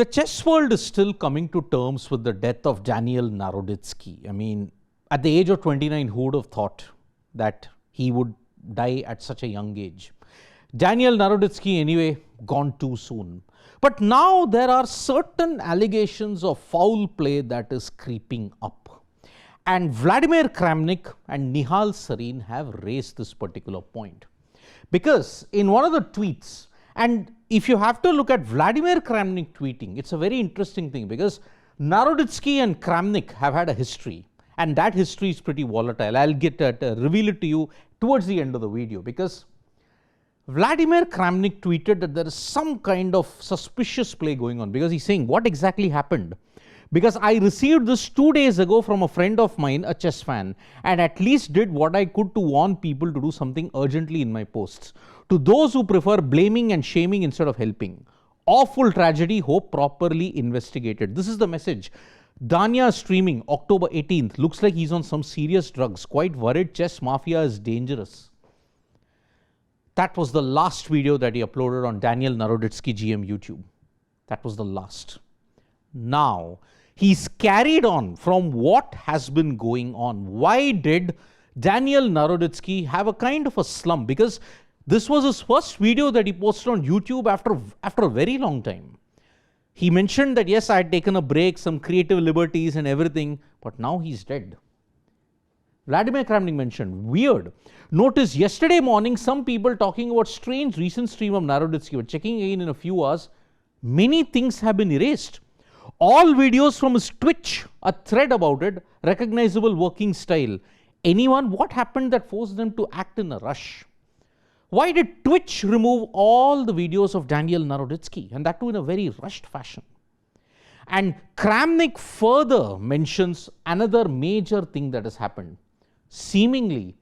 The chess world is still coming to terms with the death of Daniel Naroditsky. I mean, at the age of 29, who would have thought that he would die at such a young age? Daniel Naroditsky, anyway, gone too soon. But now there are certain allegations of foul play that is creeping up. And Vladimir Kramnik and Nihal Sarin have raised this particular point. Because in one of the tweets, and if you have to look at Vladimir Kramnik tweeting, it's a very interesting thing because Naroditsky and Kramnik have had a history, and that history is pretty volatile. I'll reveal it to you towards the end of the video, because Vladimir Kramnik tweeted that there is some kind of suspicious play going on, because he's saying, what exactly happened? Because I received this 2 days ago from a friend of mine, a chess fan, and at least did what I could to warn people to do something urgently in my posts. To those who prefer blaming and shaming instead of helping. Awful tragedy, hope properly investigated. This is the message. Danya streaming, October 18th. Looks like he's on some serious drugs. Quite worried, chess mafia is dangerous. That was the last video that he uploaded on Daniel Naroditsky GM YouTube. That was the last. Now, he's carried on from what has been going on. Why did Daniel Naroditsky have a kind of a slump? Because this was his first video that he posted on YouTube after a very long time. He mentioned that, yes, I had taken a break, some creative liberties and everything, but now he's dead. Vladimir Kramnik mentioned, weird. Notice yesterday morning, some people talking about strange recent stream of Naroditsky. But checking again in a few hours, many things have been erased. All videos from his Twitch, a thread about it, recognizable working style. Anyone, what happened that forced them to act in a rush? Why did Twitch remove all the videos of Daniel Naroditsky, and that too in a very rushed fashion? And Kramnik further mentions another major thing that has happened. Seemingly,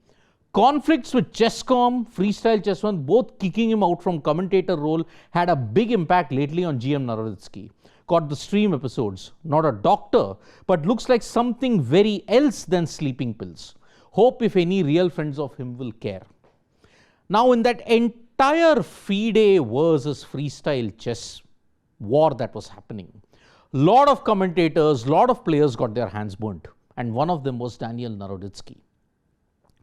conflicts with Chesscom, Freestyle Chess One, both kicking him out from commentator role, had a big impact lately on GM Naroditsky. Caught the stream episodes. Not a doctor, but looks like something very else than sleeping pills. Hope if any real friends of him will care. Now, in that entire FIDE versus freestyle chess war that was happening, lot of commentators, lot of players got their hands burnt, and one of them was Daniel Naroditsky.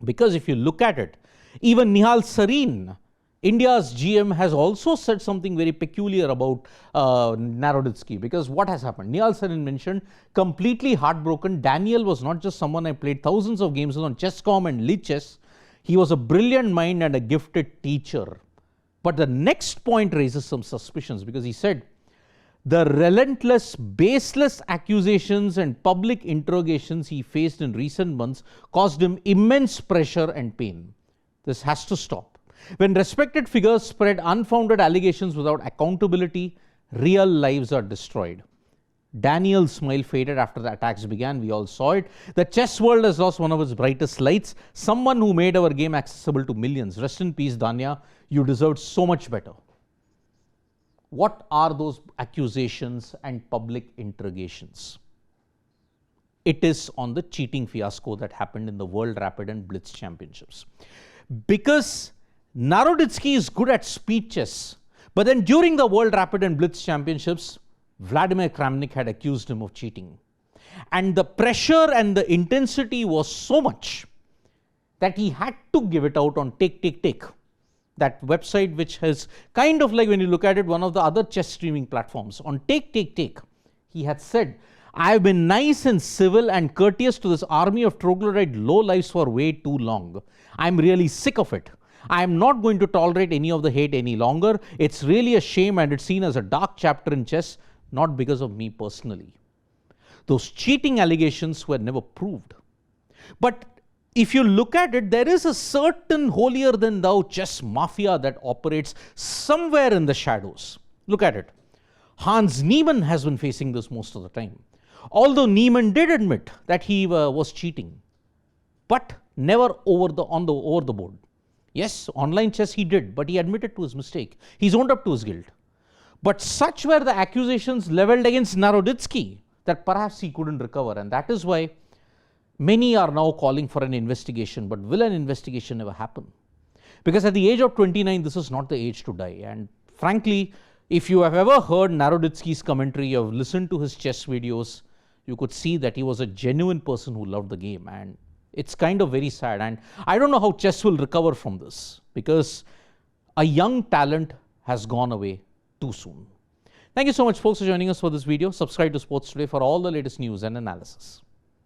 Because if you look at it, even Nihal Sarin, India's GM, has also said something very peculiar about Naroditsky. Because what has happened? Nihal Sarin mentioned, completely heartbroken, Daniel was not just someone I played thousands of games on Chesscom and Lichess. He was a brilliant mind and a gifted teacher. But the next point raises some suspicions, because he said, the relentless, baseless accusations and public interrogations he faced in recent months caused him immense pressure and pain. This has to stop. When respected figures spread unfounded allegations without accountability, real lives are destroyed. Daniel's smile faded after the attacks began. We all saw it. The chess world has lost one of its brightest lights. Someone who made our game accessible to millions. Rest in peace, Danya. You deserved so much better. What are those accusations and public interrogations? It is on the cheating fiasco that happened in the World Rapid and Blitz Championships. Because Naroditsky is good at speed chess, but then during the World Rapid and Blitz Championships, Vladimir Kramnik had accused him of cheating. And the pressure and the intensity was so much that he had to give it out on Take. That website which has kind of like, when you look at it, one of the other chess streaming platforms. On Take, he had said, I have been nice and civil and courteous to this army of troglodyte lowlifes for way too long. I'm really sick of it. I am not going to tolerate any of the hate any longer. It's really a shame, and it's seen as a dark chapter in chess, not because of me personally. Those cheating allegations were never proved. But if you look at it, there is a certain holier-than-thou chess mafia that operates somewhere in the shadows. Look at it. Hans Niemann has been facing this most of the time. Although Niemann did admit that he was cheating, but never over the board. Yes, online chess he did, but he admitted to his mistake. He's owned up to his guilt. But such were the accusations leveled against Naroditsky that perhaps he couldn't recover, and that is why many are now calling for an investigation. But will an investigation ever happen? Because at the age of 29, this is not the age to die. And frankly, If you have ever heard Naroditsky's commentary, you have listened to his chess videos, you could see that he was a genuine person who loved the game, and it's kind of very sad. And I don't know how chess will recover from this, because a young talent has gone away too soon. Thank you so much, folks, for joining us for this video. Subscribe to Sports Today for all the latest news and analysis.